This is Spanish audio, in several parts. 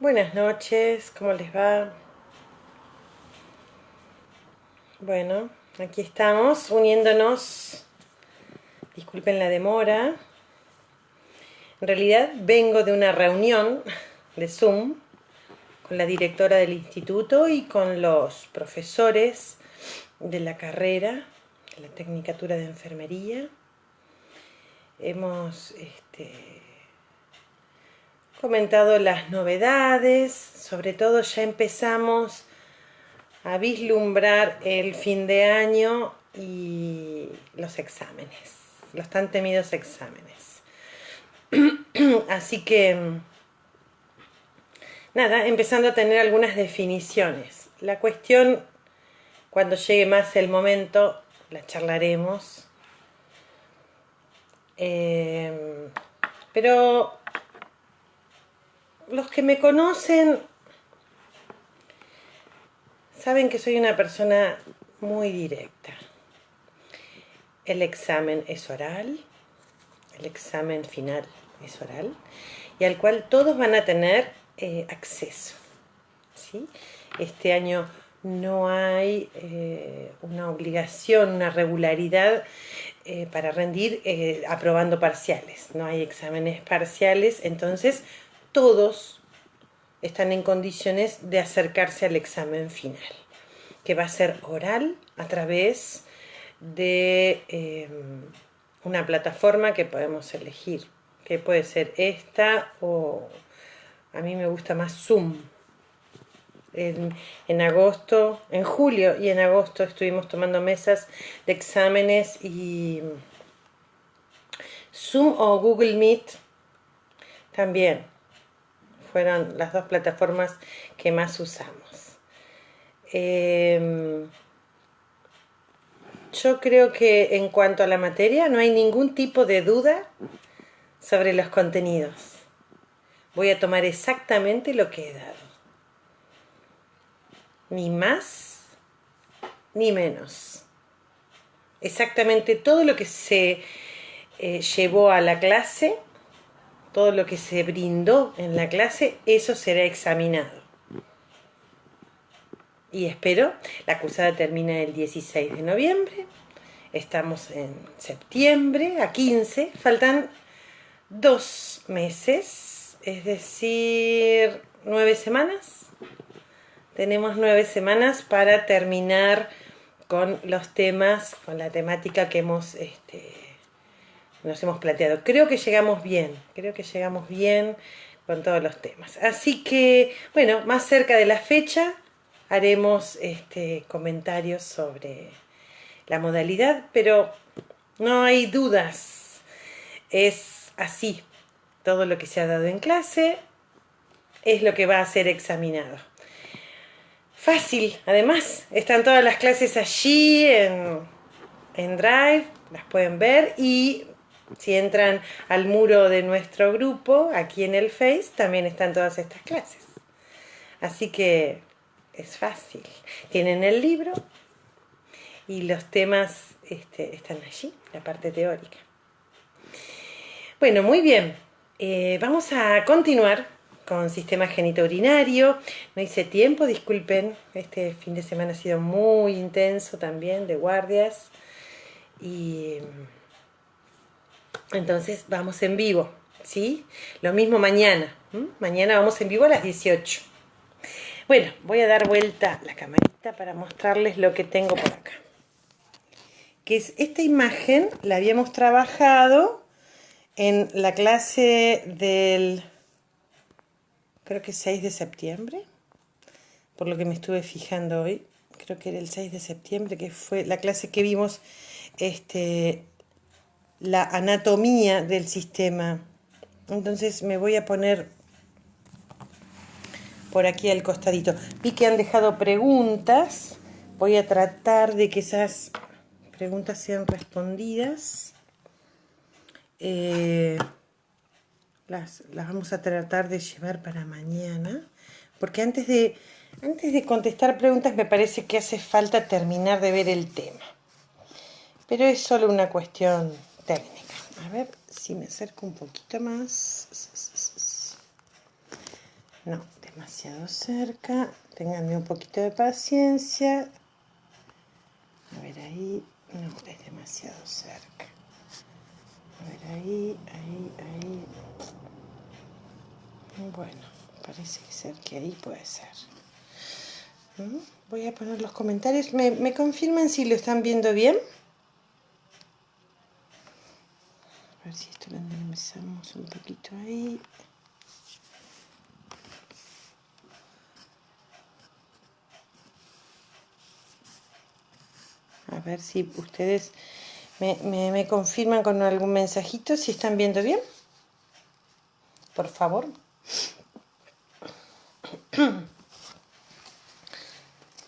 Buenas noches, ¿cómo les va? Bueno, aquí estamos uniéndonos. Disculpen la demora. En realidad vengo de una reunión de Zoom con la directora del instituto y con los profesores de la carrera, de la Tecnicatura de Enfermería. Hemos comentado las novedades, sobre todo ya empezamos a vislumbrar el fin de año y los exámenes, los tan temidos exámenes. Así que, nada, empezando a tener algunas definiciones. La cuestión, cuando llegue más el momento, la charlaremos. Pero los que me conocen saben que soy una persona muy directa. El examen es oral, el examen final es oral, y al cual todos van a tener acceso, ¿sí? Este año no hay una obligación, una regularidad para rendir aprobando parciales. No hay exámenes parciales, entonces todos están en condiciones de acercarse al examen final, que va a ser oral a través de una plataforma que podemos elegir, que puede ser esta o a mí me gusta más Zoom. En agosto, en julio y en agosto estuvimos tomando mesas de exámenes y Zoom o Google Meet también fueron las dos plataformas que más usamos. Yo creo que en cuanto a la materia no hay ningún tipo de duda sobre los contenidos. Voy a tomar exactamente lo que he dado. Ni más ni menos. Exactamente todo lo que se llevó a la clase, todo lo que se brindó en la clase, eso será examinado. Y espero, la cursada termina el 16 de noviembre, estamos en septiembre, a 15, faltan 2 meses, es decir, 9 semanas. Tenemos 9 semanas para terminar con los temas, con la temática que nos hemos planteado. Creo que llegamos bien con todos los temas. Así que, bueno, más cerca de la fecha haremos comentarios sobre la modalidad, pero no hay dudas. Es así. Todo lo que se ha dado en clase es lo que va a ser examinado. Fácil, además, están todas las clases allí en Drive, las pueden ver y si entran al muro de nuestro grupo, aquí en el Face, también están todas estas clases. Así que es fácil. Tienen el libro y los temas están allí, la parte teórica. Bueno, muy bien. Vamos a continuar con sistema genitourinario. No hice tiempo, disculpen. Este fin de semana ha sido muy intenso también, de guardias. Y entonces vamos en vivo, ¿sí? Lo mismo mañana. Mañana vamos en vivo a las 18. Bueno, voy a dar vuelta la camarita para mostrarles lo que tengo por acá. Que es esta imagen, la habíamos trabajado en la clase del, creo que 6 de septiembre, por lo que me estuve fijando hoy. Creo que era el 6 de septiembre, que fue la clase que vimos la anatomía del sistema. Entonces me voy a poner por aquí al costadito. Vi que han dejado preguntas. Voy a tratar de que esas preguntas sean respondidas. Las vamos a tratar de llevar para mañana. Porque antes de contestar preguntas me parece que hace falta terminar de ver el tema. Pero es solo una cuestión técnica. A ver si me acerco un poquito más. No, demasiado cerca. Ténganme un poquito de paciencia. A ver ahí. No, es demasiado cerca. A ver ahí. Bueno, parece ser que ahí puede ser. Voy a poner los comentarios. ¿Me confirman si lo están viendo bien? A ver si esto lo enderezamos un poquito ahí. A ver si ustedes me confirman con algún mensajito si están viendo bien. Por favor.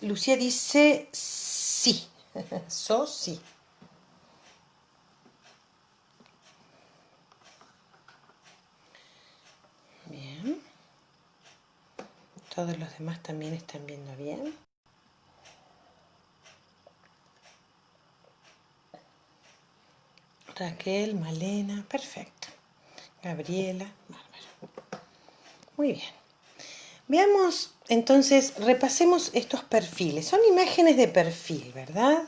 Lucía dice sí. Sí. Bien. Todos los demás también están viendo bien. Raquel, Malena, perfecto. Gabriela, bárbaro. Muy bien. Veamos, entonces, repasemos estos perfiles. Son imágenes de perfil, ¿verdad?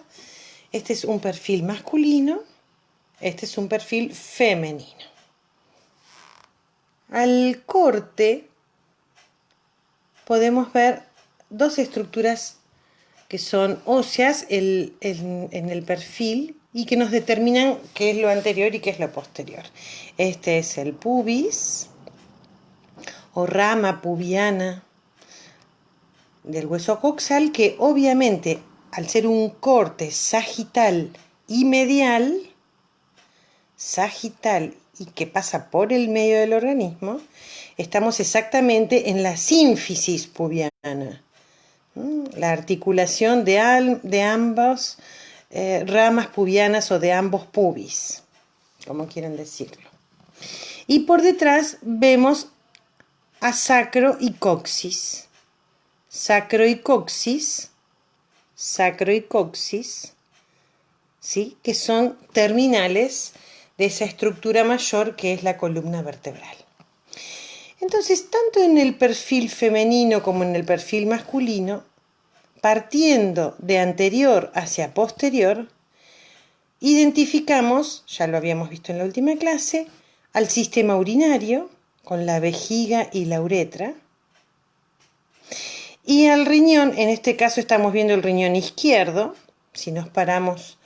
Este es un perfil masculino, este es un perfil femenino. Al corte podemos ver dos estructuras que son óseas en el perfil y que nos determinan qué es lo anterior y qué es lo posterior. Este es el pubis o rama pubiana del hueso coxal, que obviamente al ser un corte sagital y medial, y que pasa por el medio del organismo, estamos exactamente en la sínfisis pubiana, la articulación de ambas ramas pubianas o de ambos pubis, como quieran decirlo. Y por detrás vemos a sacro y coxis. Sacro y coxis, ¿sí? Que son terminales de esa estructura mayor que es la columna vertebral. Entonces, tanto en el perfil femenino como en el perfil masculino, partiendo de anterior hacia posterior, identificamos, ya lo habíamos visto en la última clase, al sistema urinario, con la vejiga y la uretra, y al riñón. En este caso estamos viendo el riñón izquierdo. Si nos paramos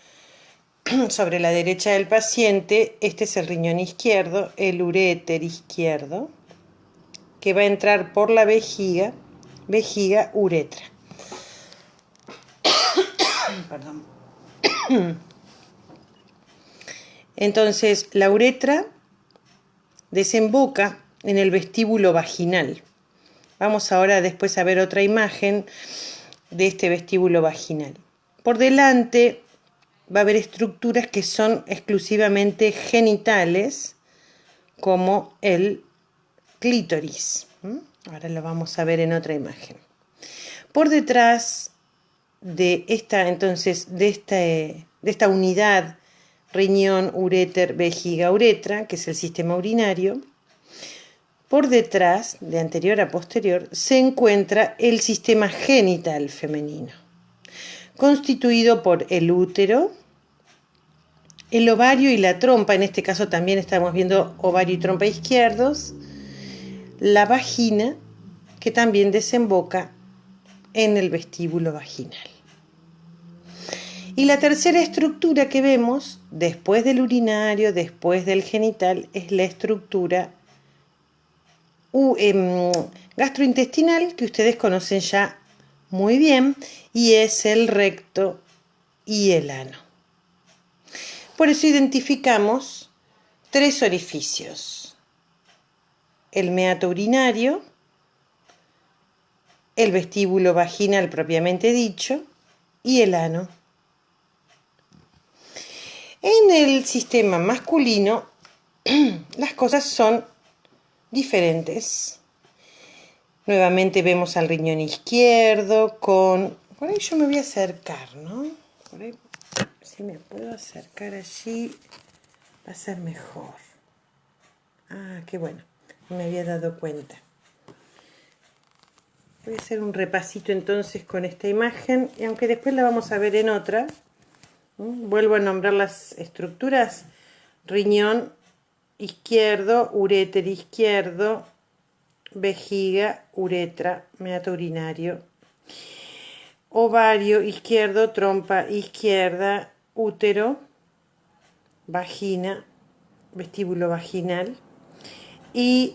sobre la derecha del paciente, este es el riñón izquierdo, el uréter izquierdo, que va a entrar por la vejiga, uretra. Perdón. Entonces, la uretra desemboca en el vestíbulo vaginal. Vamos ahora después a ver otra imagen de este vestíbulo vaginal. Por delante va a haber estructuras que son exclusivamente genitales, como el clítoris. Ahora lo vamos a ver en otra imagen. Por detrás de esta unidad riñón, uréter, vejiga, uretra, que es el sistema urinario, por detrás, de anterior a posterior, se encuentra el sistema genital femenino, constituido por el útero, el ovario y la trompa. En este caso también estamos viendo ovario y trompa izquierdos, la vagina, que también desemboca en el vestíbulo vaginal. Y la tercera estructura que vemos, después del urinario, después del genital, es la estructura gastrointestinal, que ustedes conocen ya muy bien, y es el recto y el ano. Por eso identificamos tres orificios: el meato urinario, el vestíbulo vaginal propiamente dicho y el ano. En el sistema masculino las cosas son diferentes. Nuevamente vemos al riñón izquierdo con... Por ahí yo me voy a acercar, ¿no? Por ahí, si me puedo acercar allí, va a ser mejor. Ah, qué bueno, no me había dado cuenta. Voy a hacer un repasito entonces con esta imagen, y aunque después la vamos a ver en otra, vuelvo a nombrar las estructuras: riñón izquierdo, uréter izquierdo, vejiga, uretra, meato urinario, ovario izquierdo, trompa izquierda, útero, vagina, vestíbulo vaginal, y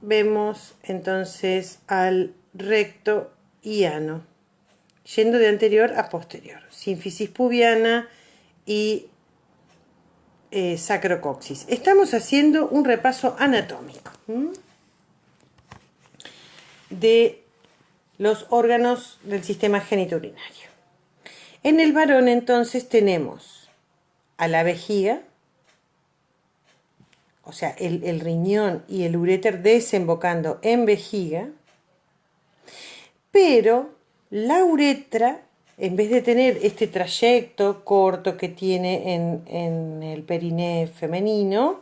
vemos entonces al recto y ano, yendo de anterior a posterior, sínfisis pubiana y sacrocoxis. Estamos haciendo un repaso anatómico de los órganos del sistema genitourinario. En el varón entonces tenemos a la vejiga, o sea, el riñón y el uréter desembocando en vejiga, pero la uretra, en vez de tener este trayecto corto que tiene en el periné femenino,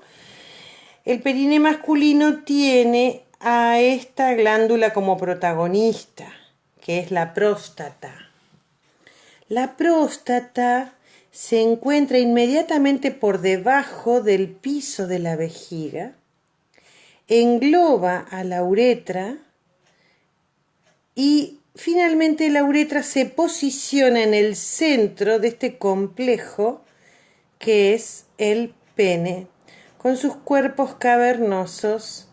el periné masculino tiene a esta glándula como protagonista, que es la próstata. La próstata se encuentra inmediatamente por debajo del piso de la vejiga, engloba a la uretra y finalmente la uretra se posiciona en el centro de este complejo que es el pene, con sus cuerpos cavernosos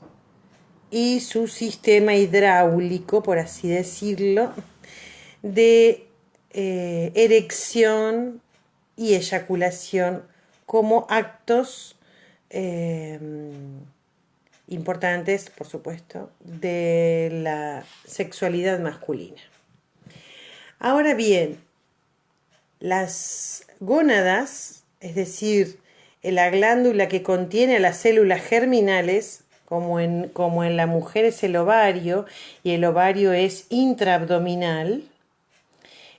y su sistema hidráulico, por así decirlo, de erección y eyaculación como actos importantes, por supuesto, de la sexualidad masculina. Ahora bien, las gónadas, es decir, la glándula que contiene a las células germinales, como en la mujer es el ovario, y el ovario es intraabdominal,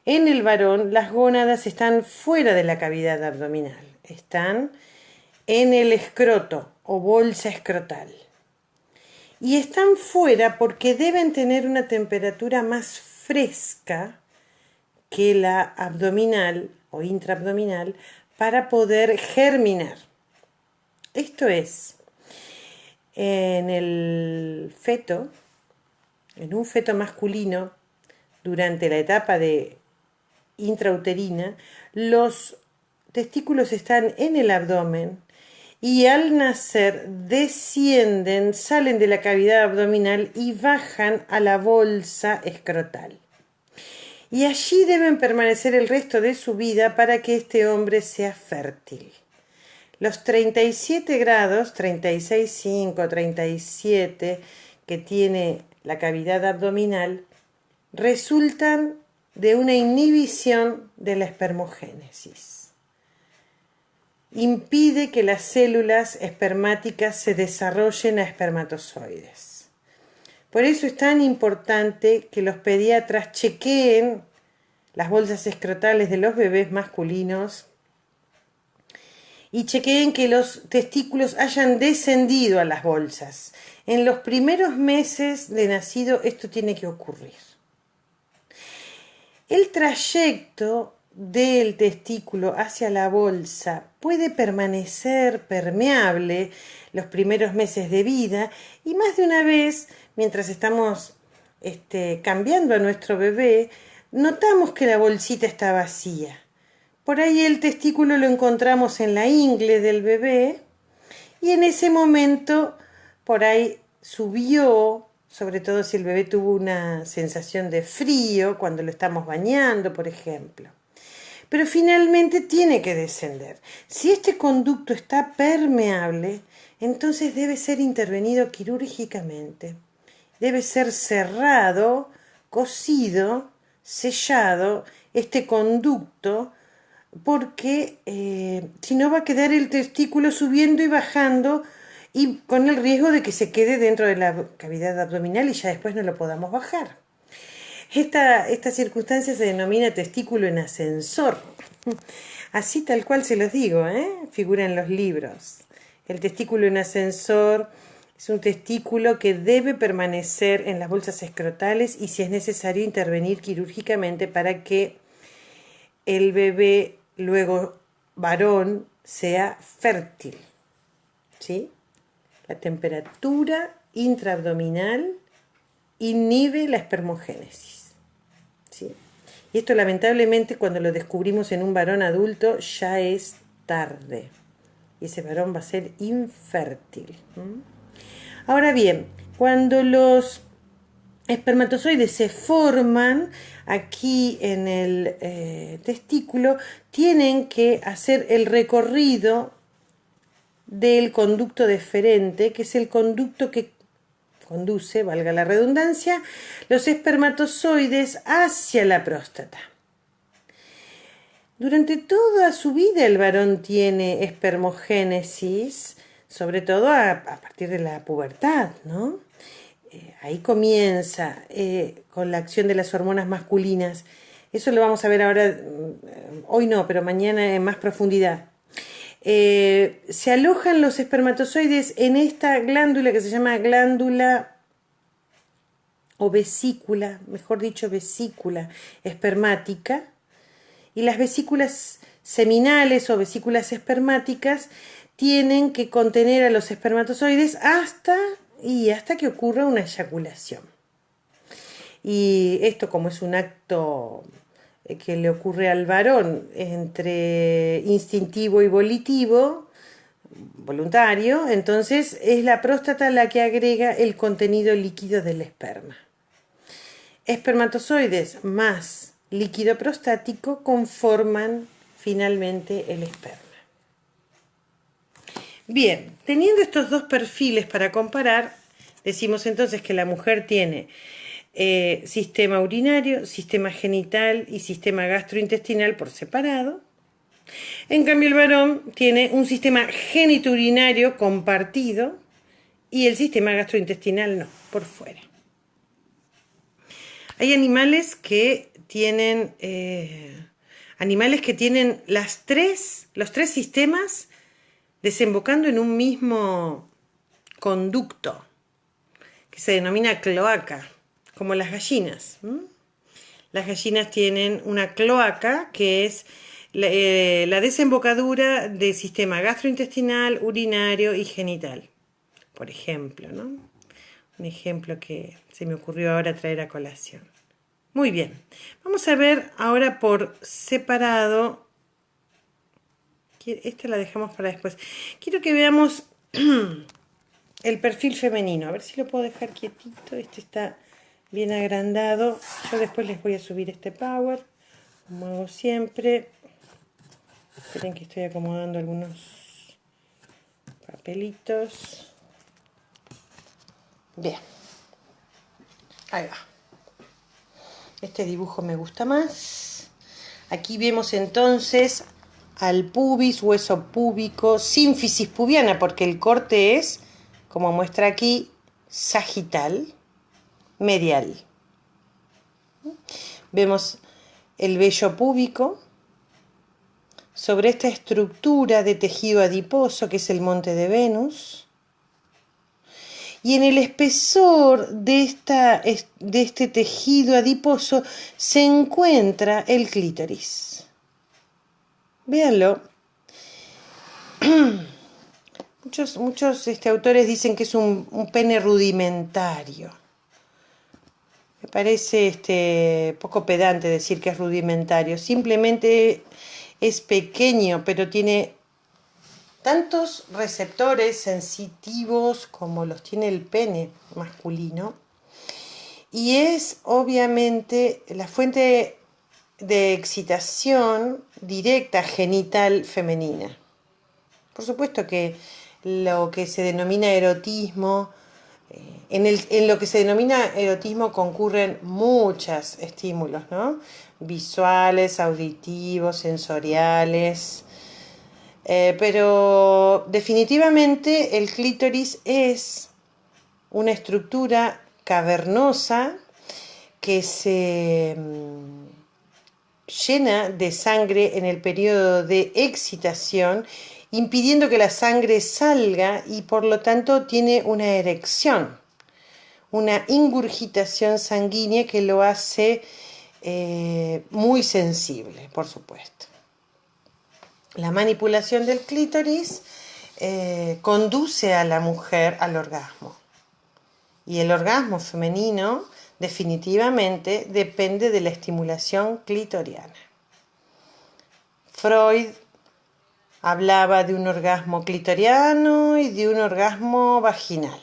en el varón las gónadas están fuera de la cavidad abdominal, están en el escroto o bolsa escrotal. Y están fuera porque deben tener una temperatura más fresca que la abdominal o intraabdominal para poder germinar. Esto es, en el feto, en un feto masculino, durante la etapa de intrauterina, los testículos están en el abdomen y al nacer descienden, salen de la cavidad abdominal y bajan a la bolsa escrotal. Y allí deben permanecer el resto de su vida para que este hombre sea fértil. Los 37 grados, 36,5, 37, que tiene la cavidad abdominal, resultan de una inhibición de la espermogénesis. Impide que las células espermáticas se desarrollen a espermatozoides. Por eso es tan importante que los pediatras chequeen las bolsas escrotales de los bebés masculinos y chequeen que los testículos hayan descendido a las bolsas. En los primeros meses de nacido esto tiene que ocurrir. El trayecto del testículo hacia la bolsa puede permanecer permeable los primeros meses de vida y más de una vez, mientras estamos cambiando a nuestro bebé, notamos que la bolsita está vacía. Por ahí el testículo lo encontramos en la ingle del bebé y en ese momento por ahí subió, sobre todo si el bebé tuvo una sensación de frío cuando lo estamos bañando, por ejemplo. Pero finalmente tiene que descender. Si este conducto está permeable, entonces debe ser intervenido quirúrgicamente. Debe ser cerrado, cosido, sellado este conducto, porque si no va a quedar el testículo subiendo y bajando y con el riesgo de que se quede dentro de la cavidad abdominal y ya después no lo podamos bajar. Esta circunstancia se denomina testículo en ascensor. Así tal cual se los digo, figura en los libros. El testículo en ascensor Es un testículo que debe permanecer en las bolsas escrotales y si es necesario intervenir quirúrgicamente para que el bebé, luego varón, sea fértil. ¿Sí? La temperatura intraabdominal inhibe la espermogénesis. ¿Sí? Y esto lamentablemente cuando lo descubrimos en un varón adulto ya es tarde. Y ese varón va a ser infértil. Ahora bien, cuando los espermatozoides se forman aquí en el testículo, tienen que hacer el recorrido del conducto deferente, que es el conducto que conduce, valga la redundancia, los espermatozoides hacia la próstata. Durante toda su vida el varón tiene espermogénesis, sobre todo a partir de la pubertad, ¿no? Ahí comienza con la acción de las hormonas masculinas. Eso lo vamos a ver ahora, hoy no, pero mañana en más profundidad. Se alojan los espermatozoides en esta glándula que se llama glándula o vesícula, mejor dicho vesícula espermática, y las vesículas seminales o vesículas espermáticas tienen que contener a los espermatozoides hasta que ocurra una eyaculación. Y esto, como es un acto que le ocurre al varón entre instintivo y volitivo, voluntario, entonces es la próstata la que agrega el contenido líquido del esperma. Espermatozoides más líquido prostático conforman finalmente el esperma. Bien, teniendo estos dos perfiles para comparar, decimos entonces que la mujer tiene sistema urinario, sistema genital y sistema gastrointestinal por separado. En cambio, el varón tiene un sistema genitourinario compartido y el sistema gastrointestinal no, por fuera. Hay animales que tienen los tres sistemas desembocando en un mismo conducto que se denomina cloaca, como las gallinas. Las gallinas tienen una cloaca que es la desembocadura del sistema gastrointestinal, urinario y genital, por ejemplo, ¿no? Un ejemplo que se me ocurrió ahora traer a colación. Muy bien, vamos a ver ahora por separado. Esta la dejamos para después. Quiero que veamos el perfil femenino. A ver si lo puedo dejar quietito. Este está bien agrandado. Yo después les voy a subir este power, como hago siempre. Esperen que estoy acomodando algunos papelitos. Bien. Ahí va. Este dibujo me gusta más. Aquí vemos entonces al pubis, hueso púbico, sínfisis pubiana, porque el corte es, como muestra aquí, sagital, medial. Vemos el vello púbico sobre esta estructura de tejido adiposo que es el monte de Venus. Y en el espesor de este tejido adiposo se encuentra el clítoris. Véanlo. Muchos autores dicen que es un pene rudimentario. Me parece poco pedante decir que es rudimentario. Simplemente es pequeño, pero tiene tantos receptores sensitivos como los tiene el pene masculino. Y es obviamente la fuente de excitación directa genital femenina. Por supuesto que lo que se denomina erotismo, en lo que se denomina erotismo concurren muchos estímulos, ¿no? Visuales, auditivos, sensoriales. Pero definitivamente el clítoris es una estructura cavernosa que se llena de sangre en el periodo de excitación, impidiendo que la sangre salga y por lo tanto tiene una erección, una ingurgitación sanguínea que lo hace muy sensible, por supuesto. La manipulación del clítoris conduce a la mujer al orgasmo. Y el orgasmo femenino definitivamente depende de la estimulación clitoriana. Freud hablaba de un orgasmo clitoriano y de un orgasmo vaginal.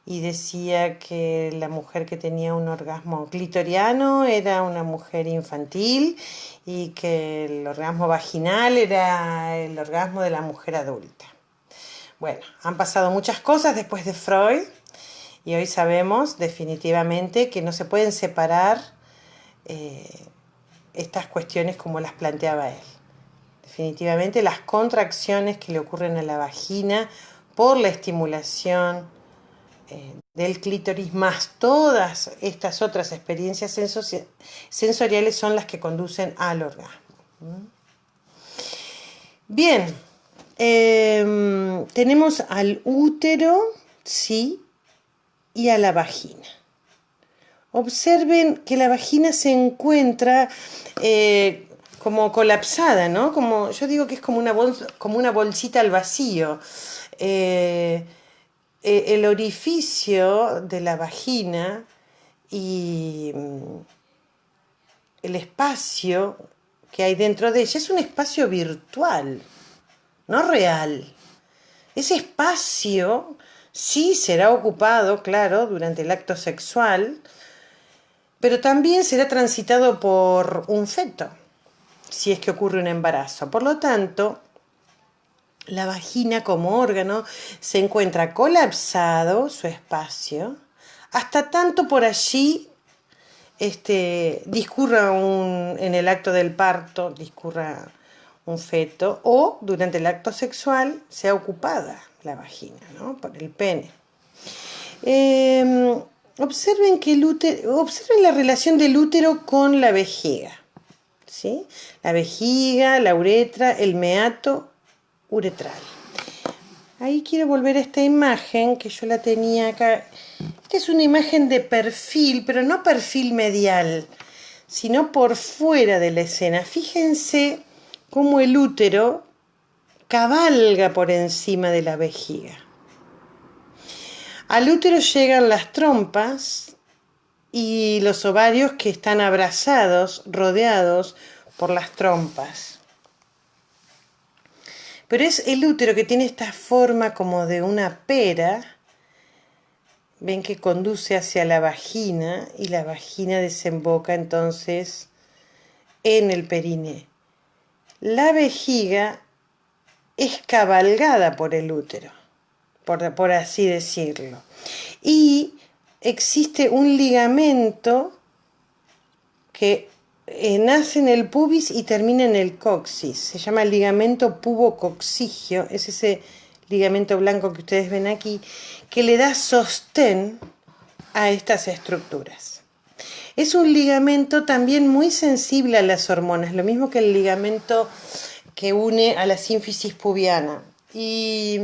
Y decía que la mujer que tenía un orgasmo clitoriano era una mujer infantil y que el orgasmo vaginal era el orgasmo de la mujer adulta. Bueno, han pasado muchas cosas después de Freud y hoy sabemos definitivamente que no se pueden separar estas cuestiones como las planteaba él. Definitivamente las contracciones que le ocurren a la vagina por la estimulación del clítoris más todas estas otras experiencias sensoriales son las que conducen al orgasmo. Bien, tenemos al útero, sí, y a la vagina. Observen que la vagina se encuentra como colapsada, ¿no? Como, yo digo que es como una bolsita al vacío. El orificio de la vagina y el espacio que hay dentro de ella es un espacio virtual, no real. Ese espacio sí será ocupado, claro, durante el acto sexual, pero también será transitado por un feto, si es que ocurre un embarazo. Por lo tanto, la vagina como órgano se encuentra colapsado, su espacio, hasta tanto por allí discurra en el acto del parto, discurra un feto, o durante el acto sexual sea ocupada la vagina, ¿no? Por el pene. Observen observen la relación del útero con la vejiga, ¿sí? La vejiga, la uretra, el meato uretral. Ahí quiero volver a esta imagen que yo la tenía acá. Esta es una imagen de perfil, pero no perfil medial, sino por fuera de la escena. Fíjense cómo el útero cabalga por encima de la vejiga. Al útero llegan las trompas y los ovarios que están abrazados, rodeados por las trompas. Pero es el útero que tiene esta forma como de una pera. Ven que conduce hacia la vagina y la vagina desemboca entonces en el periné. La vejiga es cabalgada por el útero, por así decirlo. Y existe un ligamento que nace en el pubis y termina en el coxis. Se llama el ligamento pubococcigio, es ese ligamento blanco que ustedes ven aquí, que le da sostén a estas estructuras. Es un ligamento también muy sensible a las hormonas, lo mismo que el ligamento que une a la sínfisis pubiana. Y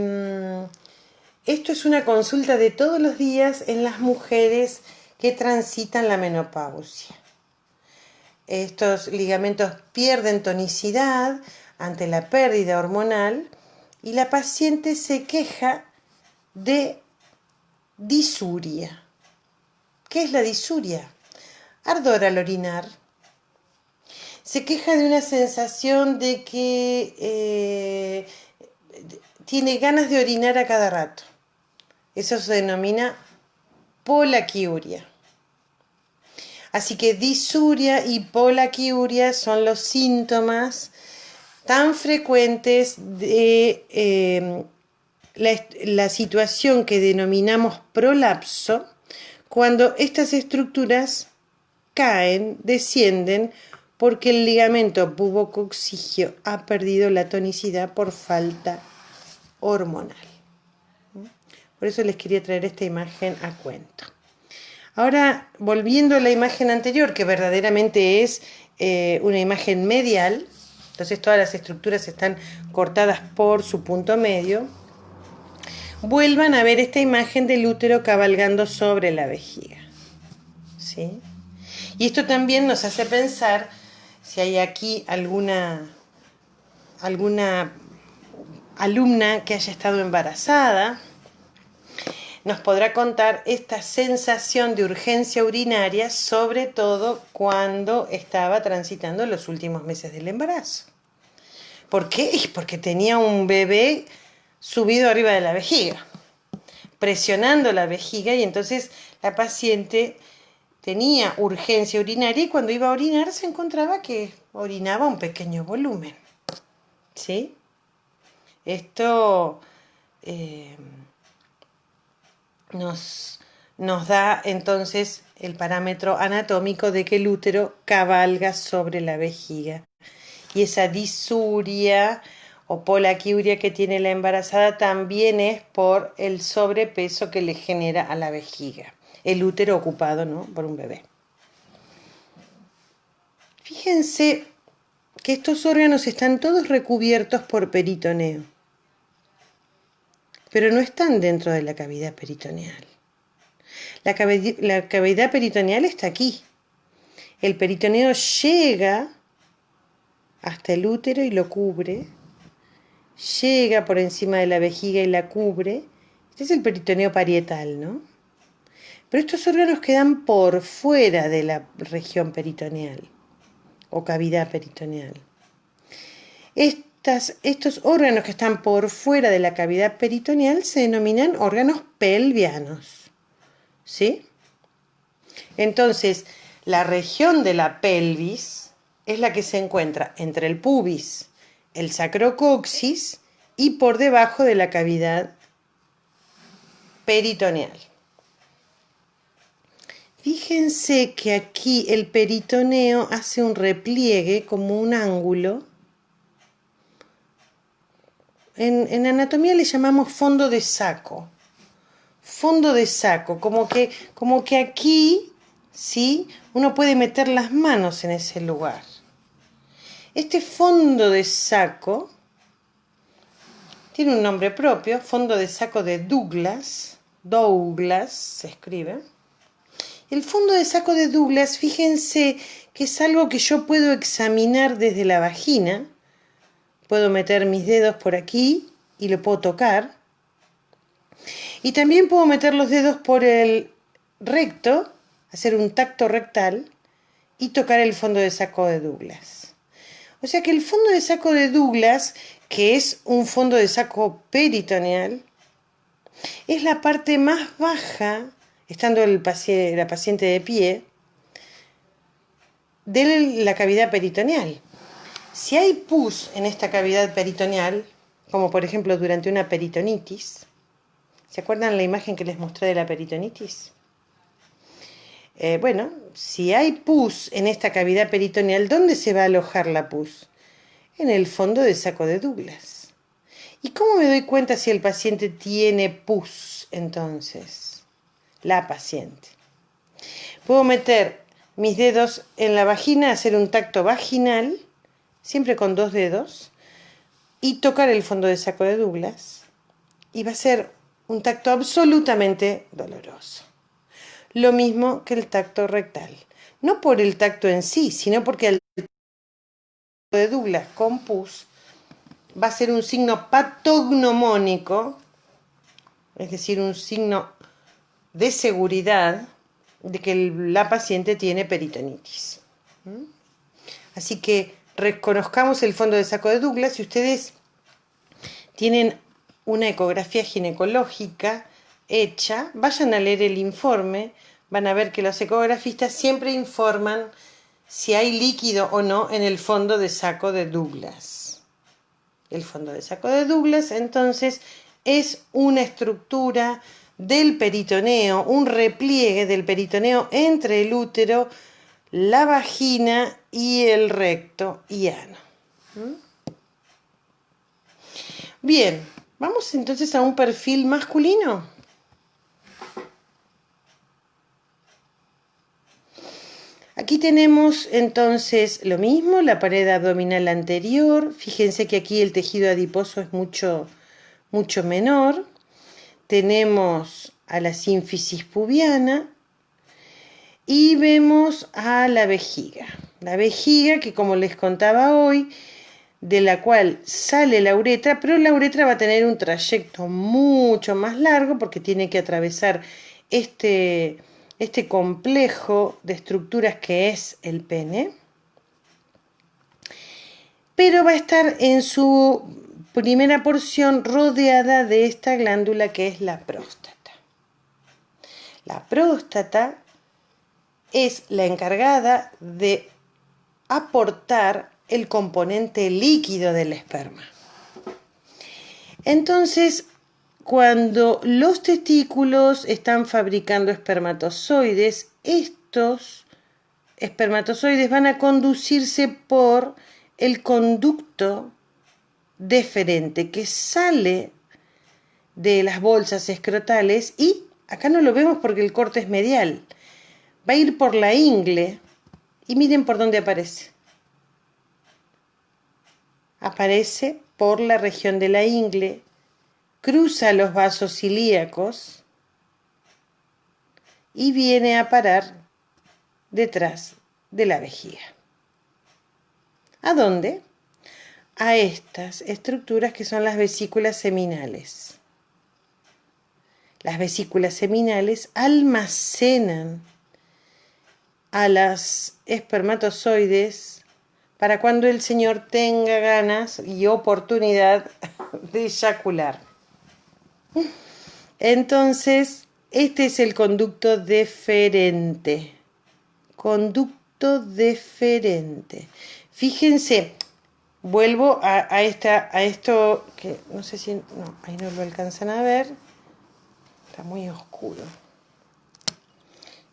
esto es una consulta de todos los días en las mujeres que transitan la menopausia. Estos ligamentos pierden tonicidad ante la pérdida hormonal y la paciente se queja de disuria. ¿Qué es la disuria? Ardor al orinar. Se queja de una sensación de que tiene ganas de orinar a cada rato. Eso se denomina polaquiuria. Así que disuria y polaquiuria son los síntomas tan frecuentes de la situación que denominamos prolapso, cuando estas estructuras caen, descienden, porque el ligamento pubococcigio ha perdido la tonicidad por falta hormonal. Por eso les quería traer esta imagen a cuento. Ahora, volviendo a la imagen anterior, que verdaderamente es una imagen medial, entonces todas las estructuras están cortadas por su punto medio, vuelvan a ver esta imagen del útero cabalgando sobre la vejiga. ¿Sí? Y esto también nos hace pensar si hay aquí alguna alumna que haya estado embarazada, nos podrá contar esta sensación de urgencia urinaria, sobre todo cuando estaba transitando los últimos meses del embarazo. ¿Por qué? Porque tenía un bebé subido arriba de la vejiga, presionando la vejiga, y entonces la paciente tenía urgencia urinaria y cuando iba a orinar se encontraba que orinaba un pequeño volumen. ¿Sí? Esto nos da entonces el parámetro anatómico de que el útero cabalga sobre la vejiga. Y esa disuria o polaquiuria que tiene la embarazada también es por el sobrepeso que le genera a la vejiga, el útero ocupado, ¿no?, por un bebé. Fíjense que estos órganos están todos recubiertos por peritoneo, pero no están dentro de la cavidad peritoneal. La cavidad peritoneal está aquí. El peritoneo llega hasta el útero y lo cubre, llega por encima de la vejiga y la cubre. Este es el peritoneo parietal, ¿no? Pero estos órganos quedan por fuera de la región peritoneal o cavidad peritoneal. Estos órganos que están por fuera de la cavidad peritoneal se denominan órganos pelvianos. ¿Sí? Entonces, la región de la pelvis es la que se encuentra entre el pubis, el sacrocoxis y por debajo de la cavidad peritoneal. Fíjense que aquí el peritoneo hace un repliegue como un ángulo. En anatomía le llamamos fondo de saco. Fondo de saco, como que aquí, ¿sí?, uno puede meter las manos en ese lugar. Este fondo de saco tiene un nombre propio, fondo de saco de Douglas se escribe. El fondo de saco de Douglas, fíjense que es algo que yo puedo examinar desde la vagina. Puedo meter mis dedos por aquí y lo puedo tocar. Y también puedo meter los dedos por el recto, hacer un tacto rectal y tocar el fondo de saco de Douglas. O sea que el fondo de saco de Douglas, que es un fondo de saco peritoneal, es la parte más baja, estando la paciente de pie, de la cavidad peritoneal. Si hay pus en esta cavidad peritoneal, como por ejemplo durante una peritonitis, ¿se acuerdan la imagen que les mostré de la peritonitis? Bueno, si hay pus en esta cavidad peritoneal, ¿dónde se va a alojar la pus? En el fondo de saco de Douglas. ¿Y cómo me doy cuenta si el paciente tiene pus entonces? La paciente. Puedo meter mis dedos en la vagina, hacer un tacto vaginal, siempre con 2 dedos, y tocar el fondo de saco de Douglas. Y va a ser un tacto absolutamente doloroso. Lo mismo que el tacto rectal. No por el tacto en sí, sino porque el tacto de Douglas con pus va a ser un signo patognomónico, es decir, un signo de seguridad de que la paciente tiene peritonitis. Así que reconozcamos el fondo de saco de Douglas. Si ustedes tienen una ecografía ginecológica hecha, vayan a leer el informe, van a ver que los ecografistas siempre informan si hay líquido o no en el fondo de saco de Douglas. El fondo de saco de Douglas, entonces, es una estructura del peritoneo, un repliegue del peritoneo entre el útero, la vagina y el recto y ano. Bien, vamos entonces a un perfil masculino. Aquí tenemos entonces lo mismo, la pared abdominal anterior. Fíjense que aquí el tejido adiposo es mucho menor. Tenemos a la sínfisis pubiana y vemos a la vejiga. La vejiga que, como les contaba hoy, de la cual sale la uretra, pero la uretra va a tener un trayecto mucho más largo porque tiene que atravesar este complejo de estructuras que es el pene, pero va a estar en su primera porción rodeada de esta glándula que es la próstata. La próstata es la encargada de aportar el componente líquido del esperma. Entonces, cuando los testículos están fabricando espermatozoides, estos espermatozoides van a conducirse por el conducto deferente que sale de las bolsas escrotales y acá no lo vemos porque el corte es medial. Va a ir por la ingle y miren por dónde aparece. Aparece por la región de la ingle, cruza los vasos ilíacos y viene a parar detrás de la vejiga. ¿A dónde? A estas estructuras que son las vesículas seminales. Las vesículas seminales almacenan a las espermatozoides para cuando el señor tenga ganas y oportunidad de eyacular. Entonces, este es el conducto deferente. Conducto deferente. Fíjense, vuelvo a esto que no sé si... No, ahí no lo alcanzan a ver. Está muy oscuro.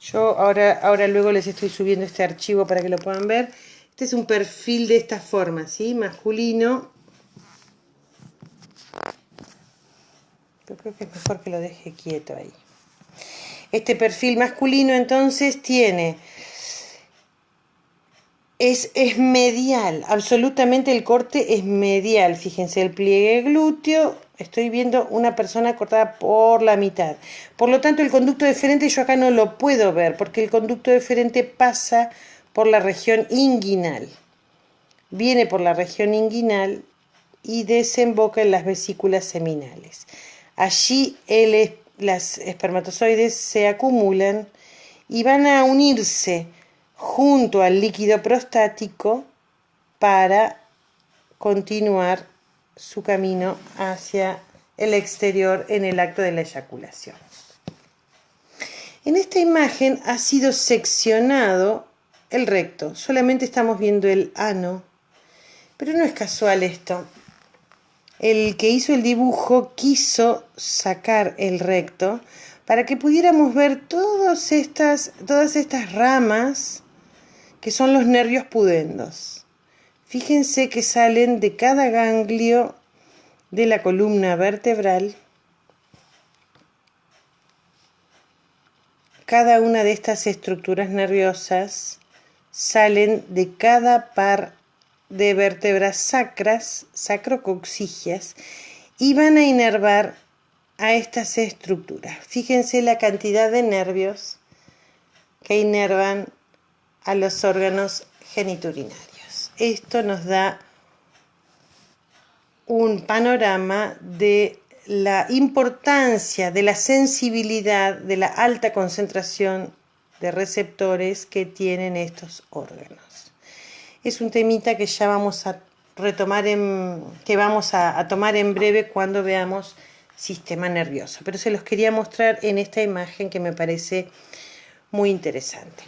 Yo ahora luego les estoy subiendo este archivo para que lo puedan ver. Este es un perfil de esta forma, ¿sí? Masculino. Yo creo que es mejor que lo deje quieto ahí. Este perfil masculino entonces es medial, absolutamente el corte es medial. Fíjense, el pliegue glúteo, estoy viendo una persona cortada por la mitad. Por lo tanto, el conducto deferente yo acá no lo puedo ver, porque el conducto deferente pasa por la región inguinal. Viene por la región inguinal y desemboca en las vesículas seminales. Allí las espermatozoides se acumulan y van a unirse junto al líquido prostático para continuar su camino hacia el exterior en el acto de la eyaculación. En esta imagen ha sido seccionado el recto, solamente estamos viendo el ano, pero no es casual esto. El que hizo el dibujo quiso sacar el recto para que pudiéramos ver todas estas ramas que son los nervios pudendos. Fíjense que salen de cada ganglio de la columna vertebral. Cada una de estas estructuras nerviosas salen de cada par de vértebras sacras, sacrocoxígeas, y van a inervar a estas estructuras. Fíjense la cantidad de nervios que inervan a los órganos geniturinarios. Esto nos da un panorama de la importancia, de la sensibilidad, de la alta concentración de receptores que tienen estos órganos. Es un temita que ya vamos a retomar, vamos a tomar en breve cuando veamos sistema nervioso. Pero se los quería mostrar en esta imagen que me parece muy interesante.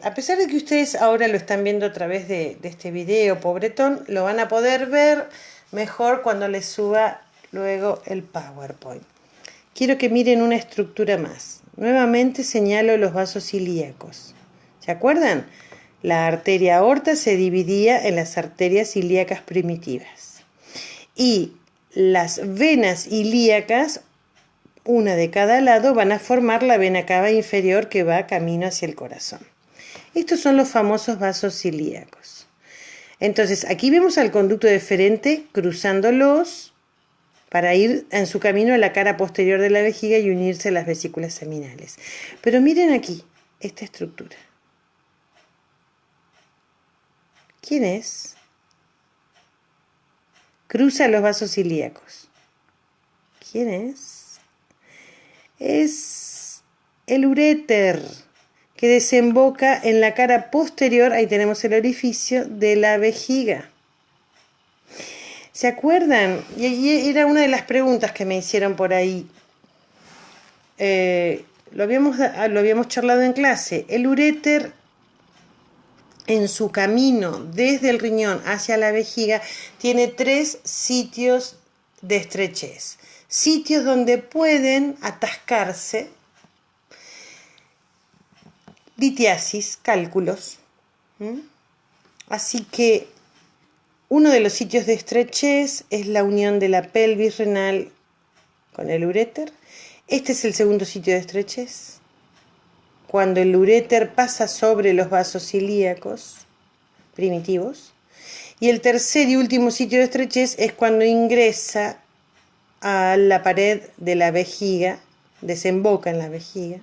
A pesar de que ustedes ahora lo están viendo a través de este video pobretón, lo van a poder ver mejor cuando les suba luego el PowerPoint. Quiero que miren una estructura más. Nuevamente señalo los vasos ilíacos. ¿Se acuerdan? La arteria aorta se dividía en las arterias ilíacas primitivas. Y las venas ilíacas, una de cada lado, van a formar la vena cava inferior que va camino hacia el corazón. Estos son los famosos vasos ilíacos. Entonces, aquí vemos al conducto deferente cruzándolos para ir en su camino a la cara posterior de la vejiga y unirse a las vesículas seminales. Pero miren aquí, esta estructura. ¿Quién es? Cruza los vasos ilíacos. ¿Quién es? Es el uréter, que desemboca en la cara posterior, ahí tenemos el orificio de la vejiga. ¿Se acuerdan? Y era una de las preguntas que me hicieron por ahí. Lo habíamos charlado en clase. El uréter, en su camino desde el riñón hacia la vejiga, tiene 3 sitios de estrechez. Sitios donde pueden atascarse litiasis, cálculos. Así que uno de los sitios de estrechez es la unión de la pelvis renal con el uréter. Este es el segundo sitio de estrechez, cuando el uréter pasa sobre los vasos ilíacos primitivos. Y el tercer y último sitio de estrechez es cuando ingresa a la pared de la vejiga, desemboca en la vejiga.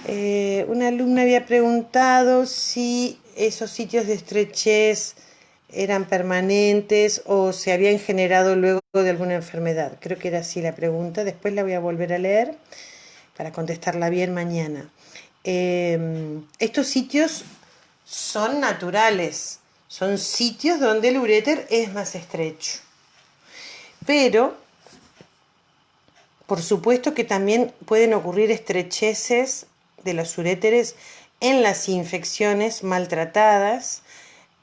Una alumna había preguntado si esos sitios de estrechez eran permanentes o se habían generado luego de alguna enfermedad. Creo que era así la pregunta. Después la voy a volver a leer para contestarla bien mañana. Estos sitios son naturales, son sitios donde el uréter es más estrecho. Pero, por supuesto que también pueden ocurrir estrecheces de los uréteres en las infecciones maltratadas,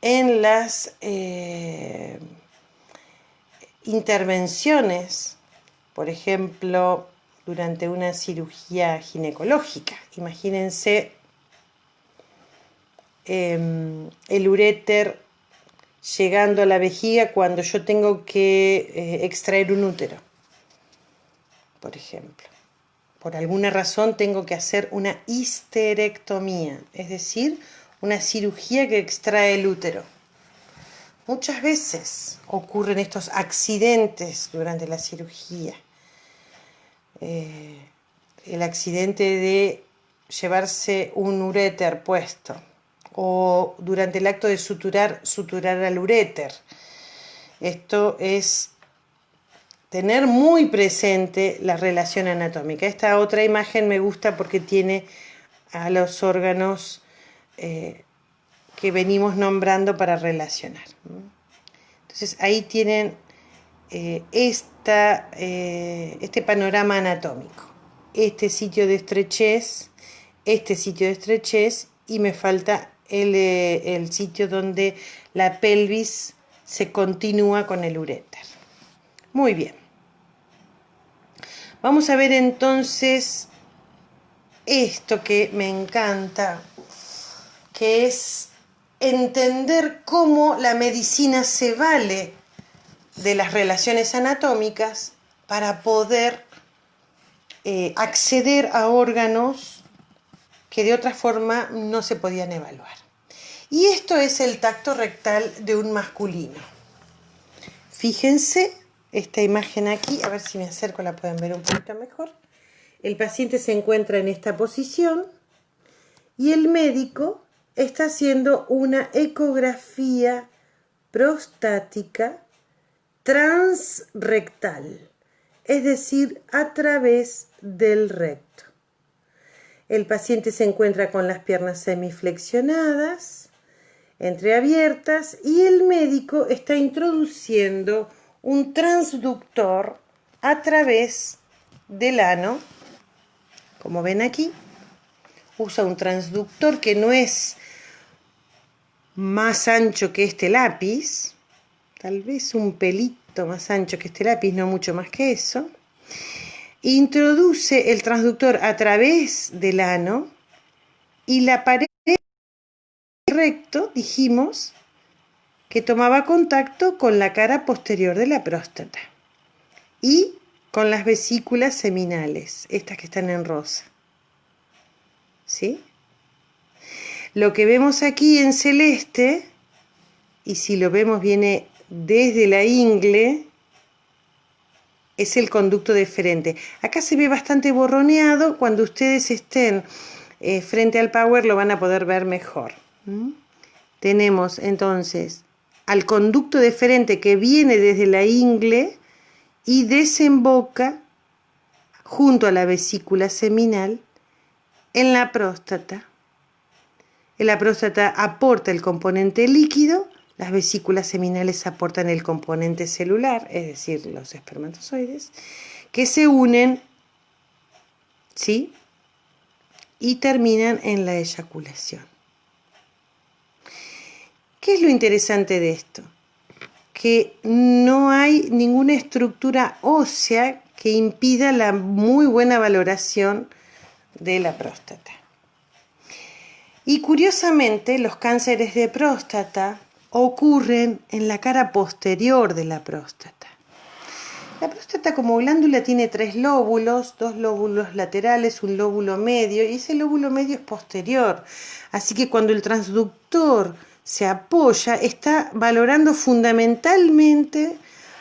en las intervenciones, por ejemplo, durante una cirugía ginecológica. Imagínense el uréter llegando a la vejiga cuando yo tengo que extraer un útero, por ejemplo. Por alguna razón tengo que hacer una histerectomía, es decir, una cirugía que extrae el útero. Muchas veces ocurren estos accidentes durante la cirugía. El accidente de llevarse un uréter puesto, o durante el acto de suturar al uréter. Esto es tener muy presente la relación anatómica. Esta otra imagen me gusta porque tiene a los órganos que venimos nombrando para relacionar. Entonces ahí tienen este panorama anatómico. Este sitio de estrechez, y me falta el sitio donde la pelvis se continúa con el uréter. Muy bien. Vamos a ver entonces esto que me encanta, que es entender cómo la medicina se vale de las relaciones anatómicas para poder acceder a órganos que de otra forma no se podían evaluar. Y esto es el tacto rectal de un masculino. Fíjense esta imagen aquí, a ver si me acerco, la pueden ver un poquito mejor. El paciente se encuentra en esta posición y el médico está haciendo una ecografía prostática transrectal, es decir, a través del recto. El paciente se encuentra con las piernas semiflexionadas, entreabiertas, y el médico está introduciendo un transductor a través del ano. Como ven aquí, usa un transductor que no es más ancho que este lápiz, tal vez un pelito más ancho que este lápiz, no mucho más que eso. Introduce el transductor a través del ano y la pared del recto, dijimos, que tomaba contacto con la cara posterior de la próstata y con las vesículas seminales, estas que están en rosa. ¿Sí? Lo que vemos aquí en celeste, y si lo vemos viene desde la ingle, es el conducto deferente. Acá se ve bastante borroneado, cuando ustedes estén frente al Power lo van a poder ver mejor. Tenemos entonces al conducto deferente que viene desde la ingle y desemboca junto a la vesícula seminal en la próstata. En la próstata aporta el componente líquido, las vesículas seminales aportan el componente celular, es decir, los espermatozoides, que se unen, ¿sí?, y terminan en la eyaculación. ¿Qué es lo interesante de esto? Que no hay ninguna estructura ósea que impida la muy buena valoración de la próstata. Y curiosamente, los cánceres de próstata ocurren en la cara posterior de la próstata. La próstata como glándula tiene 3 lóbulos, 2 lóbulos laterales, un lóbulo medio, y ese lóbulo medio es posterior. Así que cuando el transductor se apoya, está valorando fundamentalmente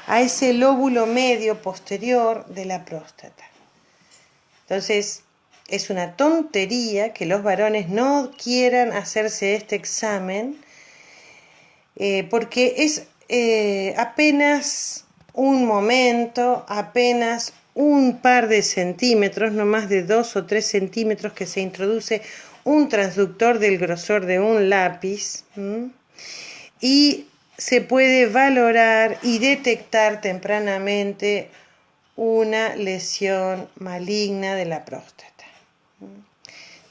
a ese lóbulo medio posterior de la próstata. Entonces, es una tontería que los varones no quieran hacerse este examen, porque es apenas un momento, apenas un par de centímetros, no más de 2 o 3 centímetros, que se introduce un transductor del grosor de un lápiz, y se puede valorar y detectar tempranamente una lesión maligna de la próstata.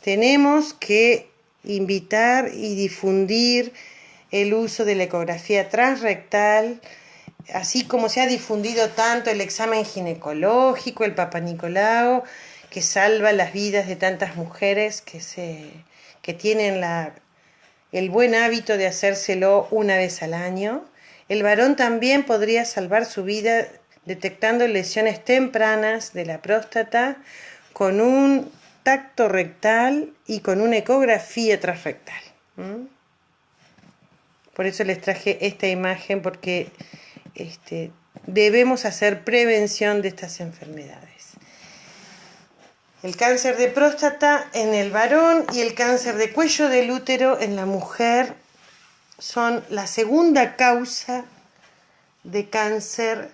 Tenemos que invitar y difundir el uso de la ecografía transrectal, así como se ha difundido tanto el examen ginecológico, el Papa Nicolau, que salva las vidas de tantas mujeres que tienen el buen hábito de hacérselo una vez al año. El varón también podría salvar su vida detectando lesiones tempranas de la próstata con un tacto rectal y con una ecografía transrectal. Por eso les traje esta imagen, porque debemos hacer prevención de estas enfermedades. El cáncer de próstata en el varón y el cáncer de cuello del útero en la mujer son la segunda causa de cáncer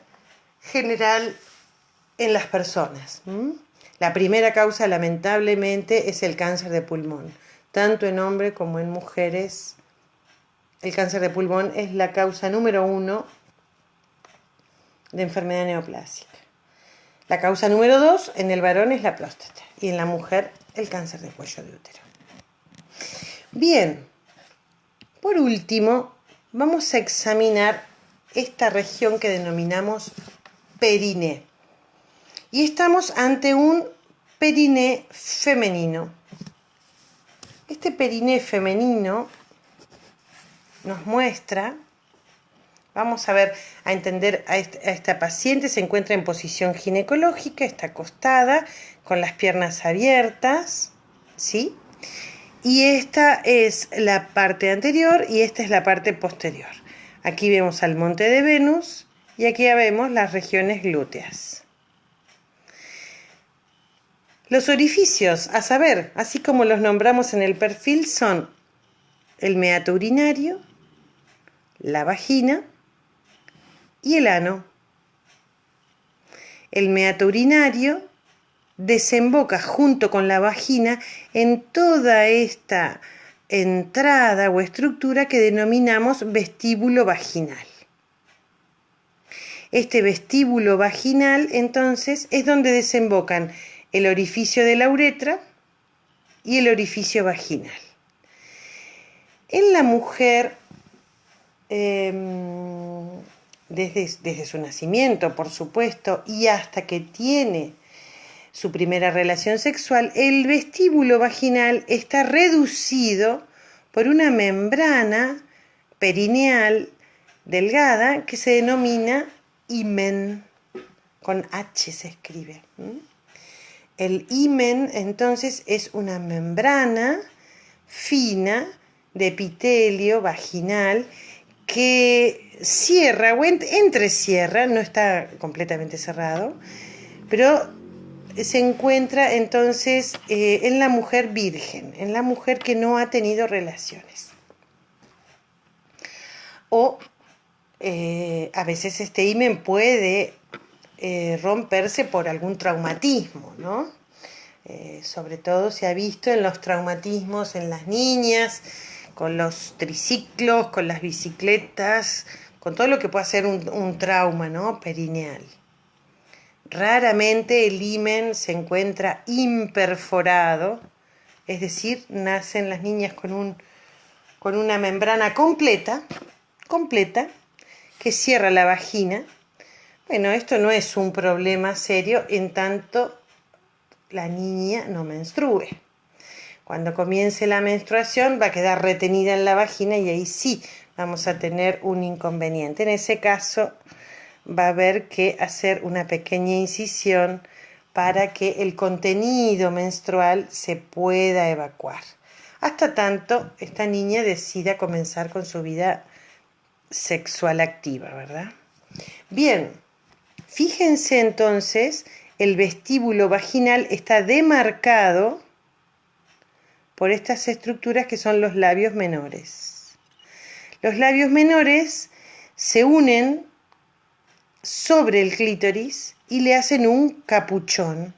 general en las personas. La primera causa, lamentablemente, es el cáncer de pulmón. Tanto en hombres como en mujeres, el cáncer de pulmón es la causa número 1 de enfermedad neoplásica. La causa número 2 en el varón es la próstata y en la mujer el cáncer de cuello de útero. Bien, por último, vamos a examinar esta región que denominamos periné. Y estamos ante un periné femenino. Este periné femenino nos muestra, vamos a ver, a entender a esta paciente, se encuentra en posición ginecológica, está acostada, con las piernas abiertas, ¿sí? Y esta es la parte anterior y esta es la parte posterior. Aquí vemos al monte de Venus y aquí ya vemos las regiones glúteas. Los orificios, a saber, así como los nombramos en el perfil, son el meato urinario, la vagina y el ano. El meato urinario desemboca junto con la vagina en toda esta entrada o estructura que denominamos vestíbulo vaginal. Este vestíbulo vaginal, entonces, es donde desembocan el orificio de la uretra y el orificio vaginal. En la mujer, desde su nacimiento, por supuesto, y hasta que tiene su primera relación sexual, el vestíbulo vaginal está reducido por una membrana perineal delgada que se denomina himen, con H se escribe. El himen, entonces, es una membrana fina de epitelio vaginal que cierra o entrecierra, no está completamente cerrado, pero se encuentra entonces en la mujer virgen, en la mujer que no ha tenido relaciones. O a veces este himen puede romperse por algún traumatismo, ¿no? Sobre todo se ha visto en los traumatismos en las niñas, con los triciclos, con las bicicletas, con todo lo que puede ser un trauma, ¿no? Perineal. Raramente el himen se encuentra imperforado, es decir, nacen las niñas con una membrana completa, que cierra la vagina. Bueno, esto no es un problema serio en tanto la niña no menstrue. Cuando comience la menstruación va a quedar retenida en la vagina y ahí sí vamos a tener un inconveniente. En ese caso va a haber que hacer una pequeña incisión para que el contenido menstrual se pueda evacuar. Hasta tanto esta niña decida comenzar con su vida sexual activa, ¿verdad? Bien, fíjense entonces, el vestíbulo vaginal está demarcado por estas estructuras que son los labios menores. Los labios menores se unen sobre el clítoris y le hacen un capuchón.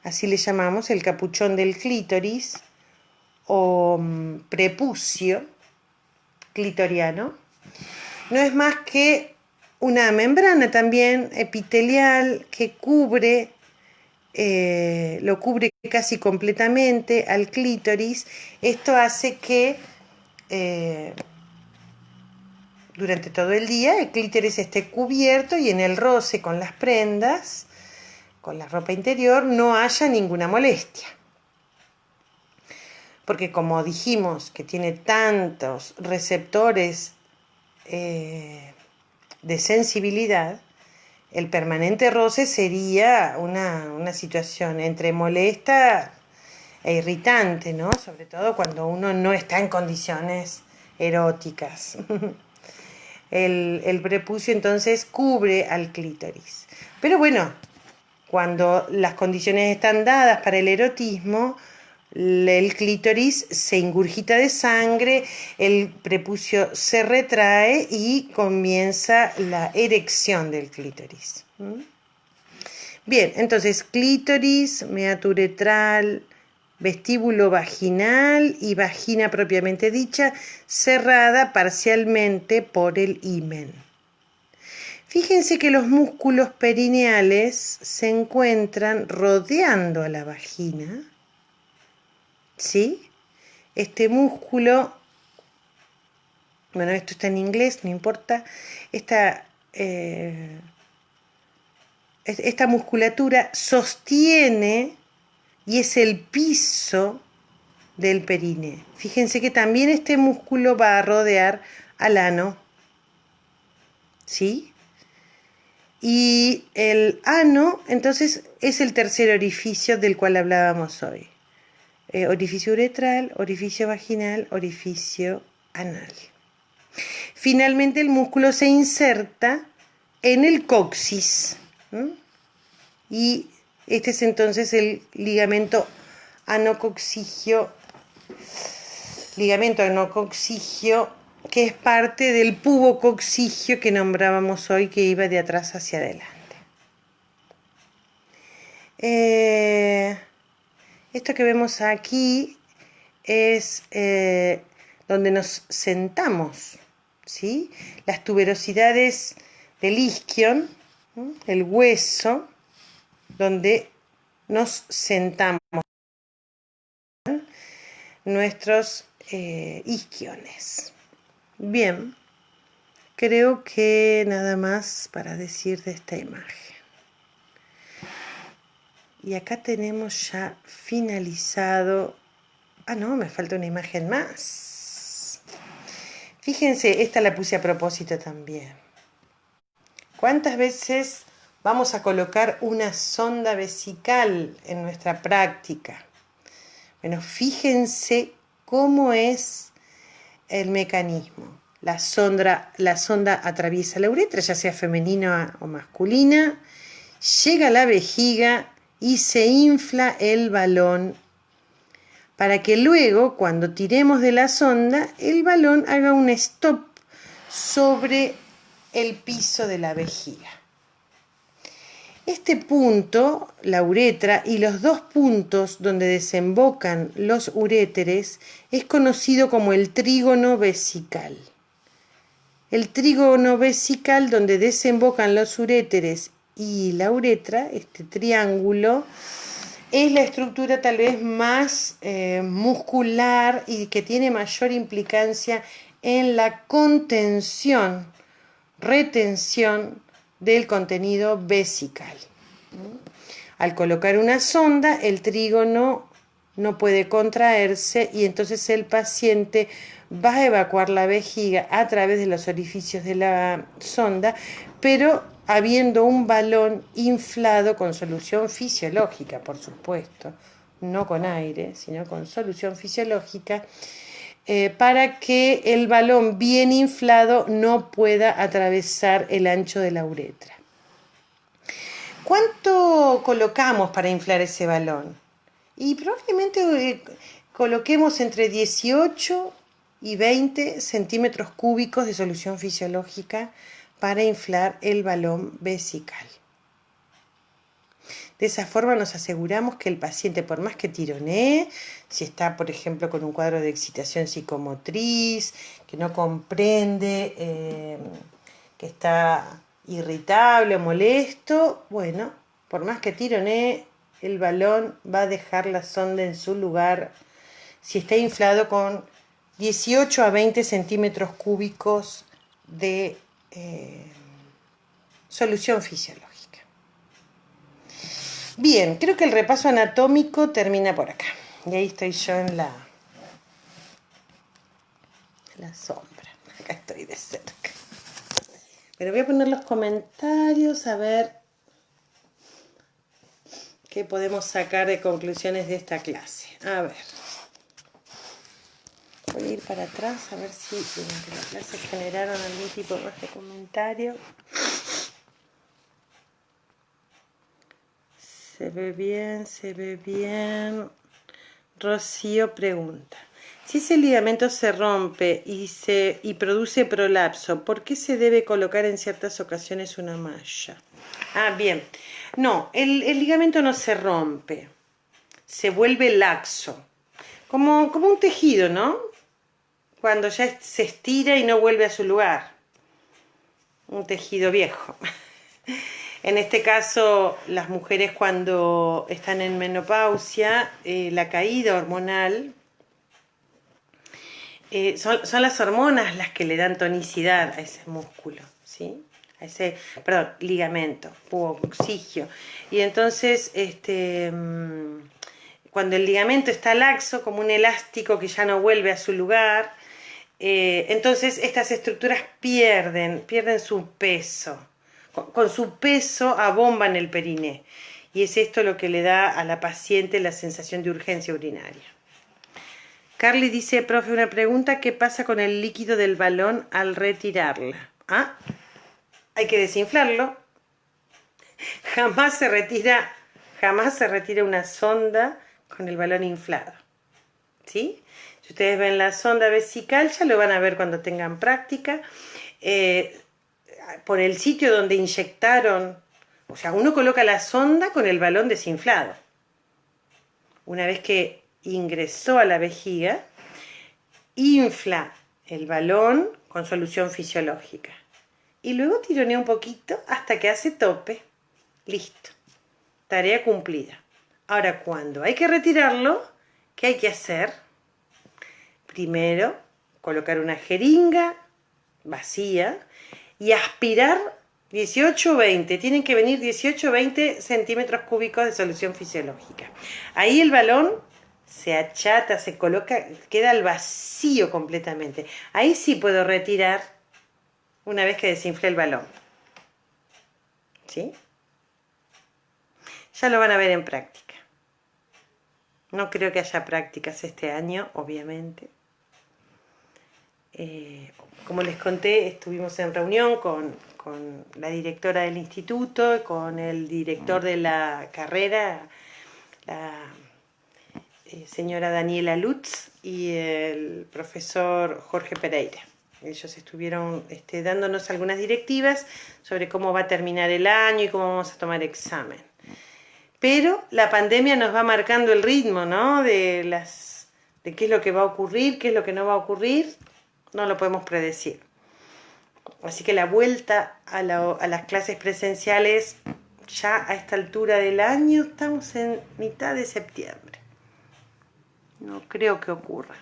Así le llamamos el capuchón del clítoris o prepucio clitoriano. No es más que una membrana también epitelial que lo cubre casi completamente al clítoris. Esto hace que durante todo el día el clítoris esté cubierto y en el roce con las prendas, con la ropa interior, no haya ninguna molestia. Porque como dijimos que tiene tantos receptores de sensibilidad, el permanente roce sería una situación entre molesta e irritante, ¿no? Sobre todo cuando uno no está en condiciones eróticas. El prepucio entonces cubre al clítoris. Pero bueno, cuando las condiciones están dadas para el erotismo, el clítoris se ingurgita de sangre, el prepucio se retrae y comienza la erección del clítoris. Bien, entonces clítoris, meato uretral, vestíbulo vaginal y vagina propiamente dicha, cerrada parcialmente por el himen. Fíjense que los músculos perineales se encuentran rodeando a la vagina, ¿sí? Este músculo, bueno, esto está en inglés, no importa, esta musculatura sostiene y es el piso del perine. Fíjense que también este músculo va a rodear al ano, ¿sí? Y el ano, entonces, es el tercer orificio del cual hablábamos hoy. Orificio uretral, orificio vaginal, orificio anal. Finalmente el músculo se inserta en el coxis. Y este es entonces el ligamento anocoxigio, que es parte del pubocoxigio que nombrábamos hoy, que iba de atrás hacia adelante. Esto que vemos aquí es donde nos sentamos, ¿sí? Las tuberosidades del isquion, el hueso, donde nos sentamos, nuestros isquiones. Bien, creo que nada más para decir de esta imagen. Y acá tenemos ya finalizado. Ah, no, me falta una imagen más. Fíjense, esta la puse a propósito también. ¿Cuántas veces vamos a colocar una sonda vesical en nuestra práctica? Bueno, fíjense cómo es el mecanismo. La sonda atraviesa la uretra, ya sea femenina o masculina, llega a la vejiga y se infla el balón para que luego, cuando tiremos de la sonda, el balón haga un stop sobre el piso de la vejiga. Este punto, la uretra, y los dos puntos donde desembocan los uréteres es conocido como el trígono vesical. El trígono vesical, donde desembocan los uréteres y la uretra, este triángulo, es la estructura tal vez más muscular y que tiene mayor implicancia en la contención, retención del contenido vesical. Al colocar una sonda, el trígono no puede contraerse y entonces el paciente va a evacuar la vejiga a través de los orificios de la sonda, pero habiendo un balón inflado con solución fisiológica, por supuesto, no con aire, sino con solución fisiológica, para que el balón bien inflado no pueda atravesar el ancho de la uretra. ¿Cuánto colocamos para inflar ese balón? Y probablemente coloquemos entre 18 y 20 centímetros cúbicos de solución fisiológica para inflar el balón vesical. De esa forma nos aseguramos que el paciente, por más que tironee, si está, por ejemplo, con un cuadro de excitación psicomotriz, que no comprende, que está irritable o molesto, bueno, por más que tironee, el balón va a dejar la sonda en su lugar si está inflado con 18 a 20 centímetros cúbicos de solución fisiológica. Bien, creo que el repaso anatómico termina por acá. Y ahí estoy yo en la sombra. Acá estoy de cerca. Pero voy a poner los comentarios a ver qué podemos sacar de conclusiones de esta clase. A ver. Voy a ir para atrás a ver si durante la clase generaron algún tipo más de comentario. Se ve bien, se ve bien. Rocío pregunta: si ese ligamento se rompe y produce prolapso, ¿por qué se debe colocar en ciertas ocasiones una malla? Ah, bien. No, el ligamento no se rompe, se vuelve laxo. Como un tejido, ¿no? Cuando ya se estira y no vuelve a su lugar. Un tejido viejo. En este caso, las mujeres cuando están en menopausia, la caída hormonal, son las hormonas las que le dan tonicidad a ese músculo, ¿sí? A ese, perdón, ligamento, pubococcigio. Y entonces, cuando el ligamento está laxo, como un elástico que ya no vuelve a su lugar, entonces estas estructuras pierden su peso. Con su peso abomban el periné. Y es esto lo que le da a la paciente la sensación de urgencia urinaria. Carly dice: profe, una pregunta, ¿qué pasa con el líquido del balón al retirarla? ¿Ah? Hay que desinflarlo. Jamás se retira una sonda con el balón inflado. ¿Sí? Si ustedes ven la sonda vesical, ya lo van a ver cuando tengan práctica. Por el sitio donde inyectaron, o sea, uno coloca la sonda con el balón desinflado. Una vez que ingresó a la vejiga, infla el balón con solución fisiológica y luego tironea un poquito hasta que hace tope. Listo, tarea cumplida. Ahora, cuando hay que retirarlo, ¿qué hay que hacer? Primero, colocar una jeringa vacía y aspirar 18 o 20. Tienen que venir 18 o 20 centímetros cúbicos de solución fisiológica. Ahí el balón se achata, se coloca, queda al vacío completamente. Ahí sí puedo retirar una vez que desinflé el balón. ¿Sí? Ya lo van a ver en práctica. No creo que haya prácticas este año, obviamente. Como les conté, estuvimos en reunión con la directora del instituto, con el director de la carrera, la señora Daniela Lutz, y el profesor Jorge Pereira. Ellos estuvieron dándonos algunas directivas sobre cómo va a terminar el año y cómo vamos a tomar examen. Pero la pandemia nos va marcando el ritmo, ¿no? De qué es lo que va a ocurrir, qué es lo que no va a ocurrir, no lo podemos predecir. Así que la vuelta a las clases presenciales, ya a esta altura del año, estamos en mitad de septiembre. No creo que ocurra.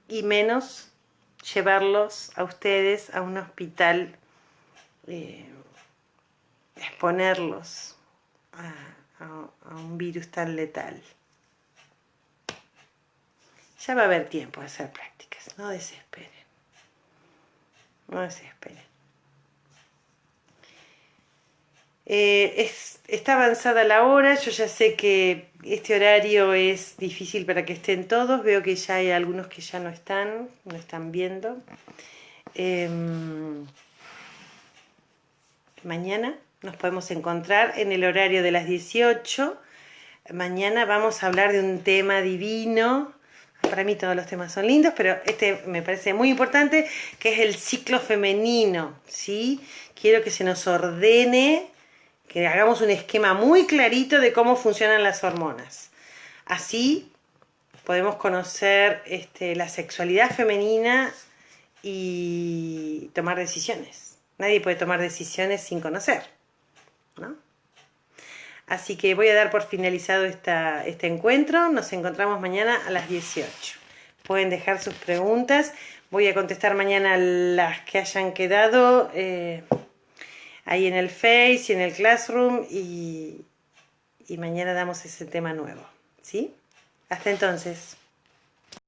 Y menos llevarlos a ustedes a un hospital, exponerlos a un virus tan letal. Ya va a haber tiempo de hacer prácticas, no desesperen. No desesperen. Está avanzada la hora, yo ya sé que este horario es difícil para que estén todos, veo que ya hay algunos que ya no están viendo. Mañana nos podemos encontrar en el horario de las 18. Mañana vamos a hablar de un tema divino. Para mí todos los temas son lindos, pero este me parece muy importante, que es el ciclo femenino, ¿sí? Quiero que se nos ordene, que hagamos un esquema muy clarito de cómo funcionan las hormonas. Así podemos conocer la sexualidad femenina y tomar decisiones. Nadie puede tomar decisiones sin conocer, ¿no? Así que voy a dar por finalizado este encuentro. Nos encontramos mañana a las 18. Pueden dejar sus preguntas. Voy a contestar mañana las que hayan quedado ahí en el Face y en el Classroom. Y mañana damos ese tema nuevo, ¿sí? Hasta entonces.